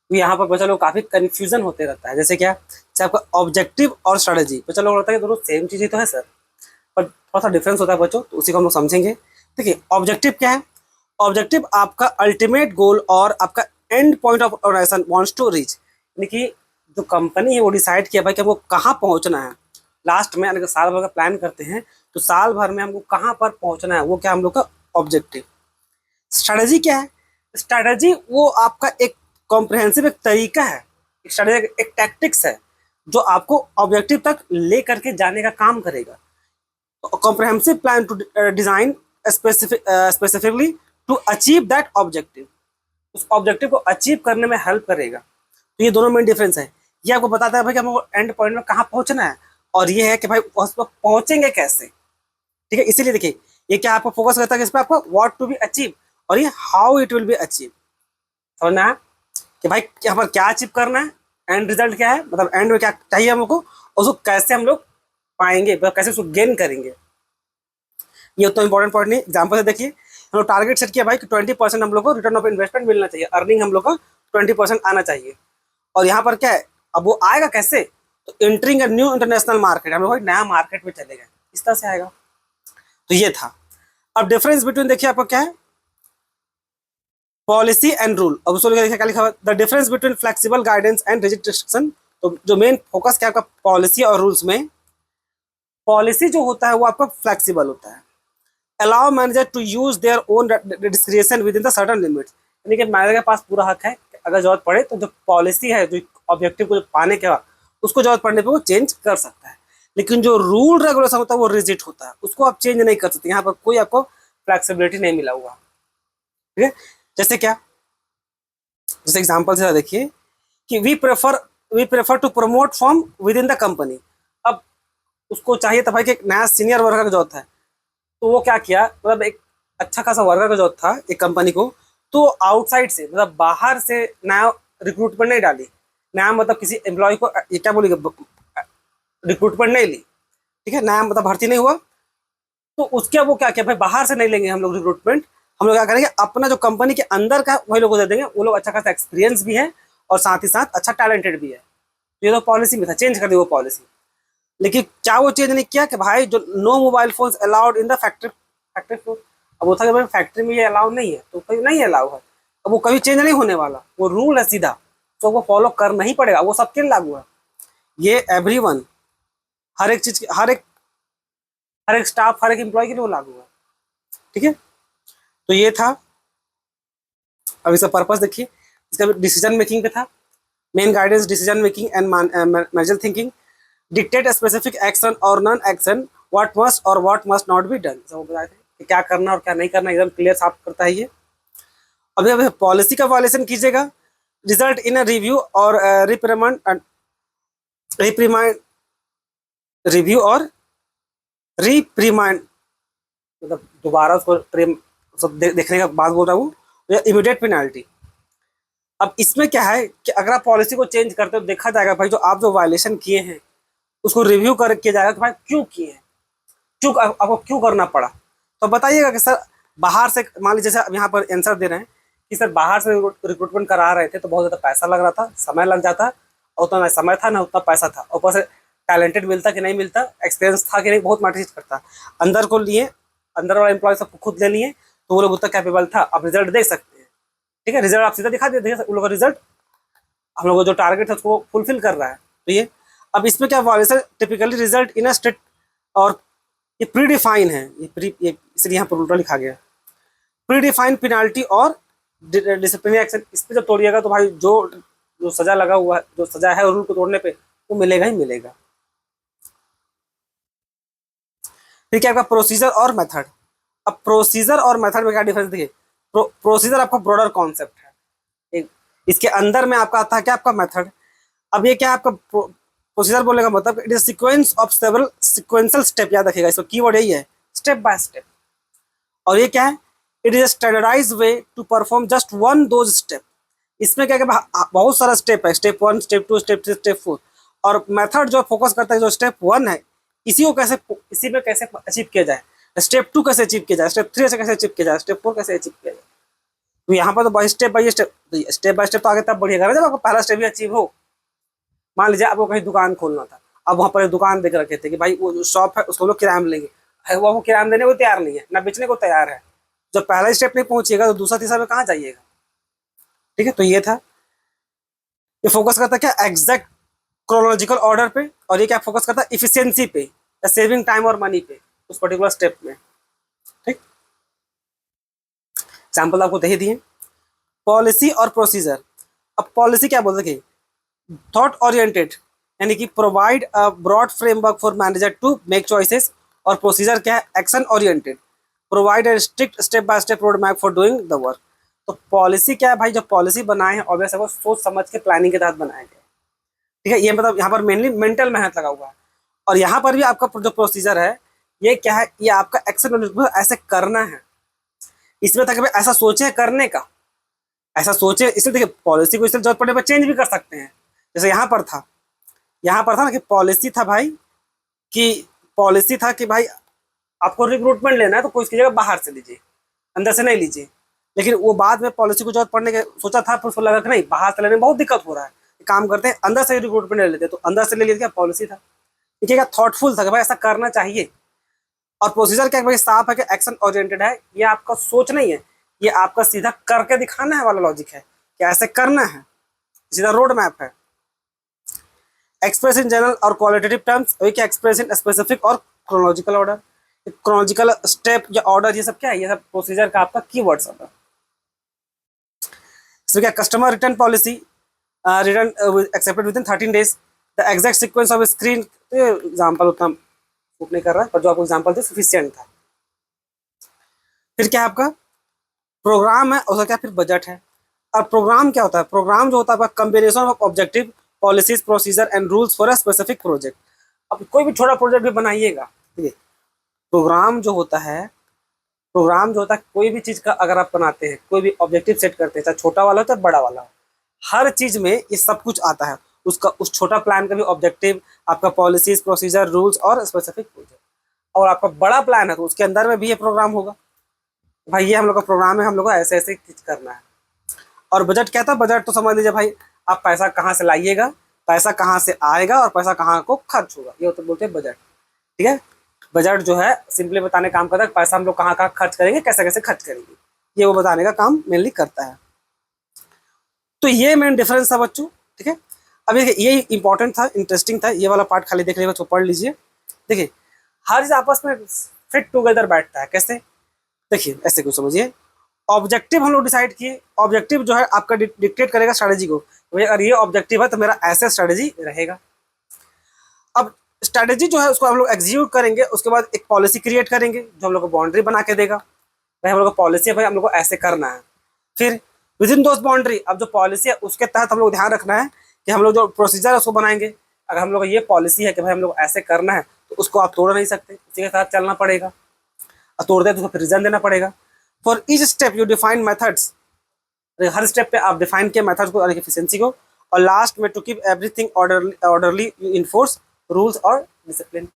तो यहाँ पर बच्चा लोग काफी कंफ्यूजन होते रहता है। जैसे क्या, जैसे आपका ऑब्जेक्टिव और स्ट्रेटेजी, बच्चा लोग लगता है कि दोनों सेम चीज ही तो है सर, पर थोड़ा सा डिफरेंस होता है बच्चों, तो उसी को हम लोग समझेंगे। देखिए ऑब्जेक्टिव क्या है। ऑब्जेक्टिव आपका अल्टीमेट गोल और आपका end point of organisation wants to reach, यानी कि जो कंपनी है वो डिसाइड किया भाई कि हमको कहाँ पहुंचना है लास्ट में, यानी कि साल भर का प्लान करते हैं तो साल भर में हमको कहाँ पर पहुंचना है, वो क्या हम लोग का ऑब्जेक्टिव। स्ट्रेटजी क्या है। स्ट्रेटजी वो आपका एक कॉम्प्रिहेंसिव एक तरीका है, स्ट्रेटजी एक टैक्टिक्स है जो आपको ऑब्जेक्टिव तक ले करके जाने का काम करेगा। Comprehensive plan to design specifically to achieve that objective, उस ऑब्जेक्टिव को अचीव करने में हेल्प करेगा। तो ये दोनों मेन डिफरेंस है। ये आपको बताता है भाई कि हमको एंड पॉइंट में कहाँ पहुंचना है, और ये है कि भाई उस पर पहुंचेंगे कैसे। ठीक है, इसीलिए देखिए ये क्या आपको फोकस करता है, इस पर आपको व्हाट टू बी अचीव और ये how it will be achieve. समझना है कि भाई यहाँ पर क्या अचीव करना है, एंड रिजल्ट क्या है, मतलब एंड में क्या चाहिए हमको, और उसको कैसे हम लोग पाएंगे, मतलब कैसे उसको गेन करेंगे। ये उतना इंपॉर्टेंट पॉइंट नहीं। एग्जाम्पल से देखिए, हम लोग टारगेट सेट किया भाई कि 20% हम लोग को रिटर्न ऑफ इन्वेस्टमेंट मिलना चाहिए, अर्निंग हम लोग का 20% आना चाहिए। और यहाँ पर क्या है, अब वो आएगा कैसे, तो entering a new international market, हम लोग नया मार्केट में चले गए, इस तरह से आएगा। तो ये था। अब डिफरेंस बिटवीन देखिए आपको क्या है, पॉलिसी एंड रूल। अब उसको क्या लिखा हुआ, the difference between flexible guidance and rigid restriction. तो जो मेन फोकस क्या आपका पॉलिसी और रूल्स में, पॉलिसी जो होता है वो आपका फ्लेक्सिबल होता है, allow manager to use their own description within the certain limits, यानी कि मैनेजर के पास पूरा हक है कि अगर जरूरत पड़े तो जो पॉलिसी है, जो ऑब्जेक्टिव को पाने के बाद उसको जरूरत पड़ने पे वो चेंज कर सकता है। लेकिन जो रूल रेगुलेशन होता है वो रिजिड होता है, उसको आप चेंज नहीं कर सकते। यहाँ पर कोई आपको फ्लेक्सिबिलिटी नहीं मिला हुआ। ठीक है, जैसे क्या, जैसे एग्जाम्पल से देखिए कि we prefer to promote from within the company. अब उसको चाहिए था भाई कि एक नया सीनियर वर्कर का जरूरत है, तो वो क्या किया, मतलब एक अच्छा खासा वर्कर का जरूरत था एक कंपनी को, तो आउटसाइड से मतलब बाहर से नया रिक्रूटमेंट नहीं डाली, नया मतलब किसी एम्प्लॉय को ये क्या बोलेगा, रिक्रूटमेंट नहीं ली। ठीक है, नया मतलब भर्ती नहीं हुआ, तो उसके वो क्या किया भाई, बाहर से नहीं लेंगे हम लोग रिक्रूटमेंट, हम लोग क्या करेंगे अपना जो कंपनी के अंदर का वही लोगों को दे देंगे, वो लोग अच्छा खासा एक्सपीरियंस भी है और साथ ही साथ अच्छा टैलेंटेड भी है। तो ये तो पॉलिसी में था, चेंज कर दी वो पॉलिसी। लेकिन क्या वो चेंज नहीं किया कि भाई जो no mobile phones allowed in the factory factory floor. अब वो था कि भाई फैक्ट्री में ये अलाउ नहीं है तो कहीं नहीं अलाउ है, अब वो कभी चेंज नहीं होने वाला, वो रूल है सीधा, तो वो फॉलो करना ही पड़ेगा, वो सबके लिए लागू है। ये एवरीवन, हर एक चीज, हर एक स्टाफ, हर एक एम्प्लॉय के लिए वो लागू है। ठीक है, तो ये था। अब इसका पर्पस देखिए, इसका डिसीजन मेकिंग पे था, main guidance decision making and manager thinking, dictate specific action और नॉन एक्शन, व्हाट मस्ट और what must not be done. सब बताए थे कि क्या करना और क्या नहीं करना, एकदम क्लियर साफ करता है ये। अभी अभी पॉलिसी का वायलेशन कीजिएगा, रिजल्ट इन अ रिव्यू और रिप्रिमांड, रिप्रिमांड रिव्यू और रिप्रिमांड, मतलब दोबारा उसको सब देखने का बाद बोल रहा हूँ, इमीडिएट पेनाल्टी। अब इसमें क्या है कि अगर आप पॉलिसी को चेंज करते हो, देखा जाएगा भाई जो आप जो वायलेशन किए हैं उसको रिव्यू कर किया जाएगा कि भाई क्यों किए हैं, क्यों आपको क्यों करना पड़ा। तो बताइएगा कि सर बाहर से, मान लीजिए जैसे अब यहाँ पर आंसर दे रहे हैं कि सर बाहर से रिक्रूटमेंट करा रहे थे तो बहुत ज़्यादा पैसा लग रहा था, समय लग जाता, और उतना ना समय था ना उतना पैसा था, ऊपर से टैलेंटेड मिलता कि नहीं मिलता, एक्सपीरियंस था कि नहीं, बहुत मैटर करता। अंदर को लिए, अंदर वाला एम्प्लॉय सबको खुद ले लिए तो वो लोग उतना कैपेबल था। अब रिजल्ट देख सकते हैं। ठीक है, रिजल्ट आप सीधा दिखा देते हैं, उन लोगों का रिजल्ट हम लोग को जो टारगेट है उसको फुलफिल कर रहा है। तो ये अब इसमें क्या violation typically result in a state, और ये प्री डिफाइन है, ये इसलिए यहाँ पर उल्टा लिखा गया, प्री डिफाइन पेनाल्टी और डिसिप्लिनरी एक्शन। इस पर जब तोड़िएगा तो भाई जो जो सजा लगा हुआ है, जो सजा है रूल को तोड़ने पे, वो मिलेगा ही मिलेगा। फिर क्या आपका प्रोसीजर और मेथड। अब प्रोसीजर और मेथड में क्या डिफरेंस देखिए, प्रोसीजर आपका ब्रॉडर कॉन्सेप्ट है, एक इसके अंदर में आपका आता है क्या आपका मेथड। अब ये क्या आपका प्रोसीजर बोलने का मतलब, it is sequence of several sequential step, याद रखिएगा इसका कीवर्ड यही है, स्टेप बाय स्टेप। और ये क्या है, it is standardise way to perform just one those step. इसमें क्या क्या बहुत सारा स्टेप है, स्टेप 1, स्टेप 2, स्टेप 3, स्टेप 4। और मेथड जो फोकस करता है, जो स्टेप 1 है, इसी में कैसे अचीव किया जाए, स्टेप 2 कैसे अचीव किया जाए, स्टेप 3 से कैसे अचीव किया जाए, स्टेप 4 कैसे अचीव किया जाए। तो यहाँ पर तो स्टेप बाय स्टेप तो आगे तब बढ़िएगा ना जब आपको पहला स्टेप भी अचीव हो। मान लीजिए आपको कहीं दुकान खोलना था, अब वहाँ पर एक दुकान देख रखे थे कि भाई वो जो शॉप है उसको लोग किराए में लेंगे, वो किराए देने को तैयार नहीं है, ना बेचने को तैयार है। जब पहला स्टेप नहीं पहुंचिएगा तो दूसरा तीसरा में कहाँ जाइएगा। ठीक है, तो ये था। ये फोकस करता है क्या एग्जैक्ट क्रोनोलॉजिकल ऑर्डर पे, और ये क्या फोकस करता है इफिशियंसी पे या सेविंग टाइम और मनी पे उस पर्टिकुलर स्टेप में। ठीक, एग्जाम्पल आपको दे दिए। पॉलिसी और प्रोसीजर। अब पॉलिसी क्या बोलते हैं, थॉट ओरिएंटेड, यानी कि provide a broad framework for manager to make choices. और प्रोसीजर क्या है, action oriented, provide a strict step by step road map for doing the work. तो पॉलिसी क्या है भाई, जो पॉलिसी बनाए हैं ऑब्वियस है वो सोच समझ के प्लानिंग के तहत बनाए गए। ठीक है, ये मतलब यहाँ पर मेनली मेंटल मेहनत लगा हुआ है। और यहाँ पर भी आपका जो प्रोसीजर है ये क्या है, ये आपका एक्शन ऐसे करना है। इसमें तक ऐसा सोचे करने का, ऐसा सोचे, इसलिए देखिए पॉलिसी को इसलिए जरूरत पड़ने पर चेंज भी कर सकते हैं। जैसे यहाँ पर था ना कि पॉलिसी था भाई, कि पॉलिसी था कि भाई आपको रिक्रूटमेंट लेना है तो कोई इसकी जगह बाहर से लीजिए, अंदर से नहीं लीजिए। लेकिन वो बाद में पॉलिसी को जरूरत पड़ने के सोचा था, फिर उसको लगा कि नहीं बाहर से लेने में बहुत दिक्कत हो रहा है, काम करते हैं अंदर से रिक्रूटमेंट ले लेते हैं, तो अंदर से ले लिया। क्या पॉलिसी था, ठीक है, थॉटफुल था कि भाई ऐसा करना चाहिए। और प्रोसीजर क्या भाई साफ है कि एक्शन ओरिएंटेड है, ये आपका सोच नहीं है, ये आपका सीधा करके दिखाना है वाला लॉजिक है कि ऐसे करना है, सीधा रोड मैप है। एक्सप्रेस इन जनरल और क्वालिटेटिव टर्म्स, वही क्या एक्सप्रेस इन स्पेसिफिक और क्रोनोलॉजिकल ऑर्डर। क्रोनोलॉजिकल स्टेप या ऑर्डर ये सब क्या है, ये सब प्रोसीजर का आपका कीवर्ड्स होता है। इसमें क्या customer return policy, return accepted with in 13 days, the exact sequence of screen. Example उतना शूट नहीं कर रहा है पर जो आपको एग्जाम्पल थे सफिशिएंट था। फिर क्या है आपका प्रोग्राम है, उसका क्या फिर बजट है। और प्रोग्राम क्या होता है, प्रोग्राम जो होता है आपका combination of objective policies procedure and rules for a specific project. अब कोई भी छोटा प्रोजेक्ट भी बनाइएगा, ठीक है, प्रोग्राम जो होता है, प्रोग्राम जो होता है कोई भी चीज़ का अगर आप बनाते हैं, कोई भी ऑब्जेक्टिव सेट करते हैं, चाहे छोटा वाला हो चाहे बड़ा वाला हो, हर चीज़ में ये सब कुछ आता है। उसका उस छोटा प्लान का भी ऑब्जेक्टिव, आपका पॉलिसीज प्रोसीजर रूल्स और स्पेसिफिक प्रोजेक्ट। और आपका बड़ा प्लान है तो उसके अंदर में भी ये प्रोग्राम होगा, भाई ये हम लोग का प्रोग्राम है, हम लोग को ऐसे ऐसे चीज करना है। और बजट क्या था, बजट तो समझ लीजिए भाई आप पैसा कहाँ से लाइएगा, पैसा कहाँ से आएगा और पैसा कहाँ को खर्च होगा, ये तो बोलते हैं बजट। ठीक है, बजट जो है सिंपली बताने काम करता है पैसा हम लोग कहाँ कहाँ खर्च करेंगे, कैसे कैसे खर्च करेंगे, ये वो बताने का काम मेनली करता है। तो ये मेन डिफरेंस था बच्चों। ठीक है, अब ये इंपॉर्टेंट था, इंटरेस्टिंग था, ये वाला पार्ट खाली देख लीजिए, पढ़ लीजिए। देखिए हर चीज आपस में फिट टुगेदर बैठता है, कैसे, देखिए ऐसे कुछ समझिए। ऑब्जेक्टिव हम लोग डिसाइड किए, ऑब्जेक्टिव जो है आपका डिक्टेट करेगा स्ट्रेटजी को, तो अगर ये ऑब्जेक्टिव है तो मेरा ऐसे स्ट्रेटजी रहेगा। अब स्ट्रेटजी जो है उसको हम लोग एग्जीक्यूट करेंगे, उसके बाद एक पॉलिसी क्रिएट करेंगे जो हम लोग को बाउंड्री बना के देगा, भाई हम लोग को पॉलिसी है, भाई हम लोग को ऐसे करना है। फिर विद इन दोस्त बाउंड्री, अब जो पॉलिसी है उसके तहत हम लोग ध्यान रखना है कि हम लोग जो प्रोसीजर है उसको बनाएंगे। अगर हम लोग ये पॉलिसी है कि भाई हम लोग ऐसे करना है तो उसको आप तोड़ नहीं सकते, उसी के साथ चलना पड़ेगा, और तोड़ते तो उसको फिर रीजन देना पड़ेगा। For each step you define methods, her step पे आप डिफाइन किए मेथड्स को, एफिशिएंसी को। और लास्ट में to keep everything orderly you enforce rules और डिसिप्लिन।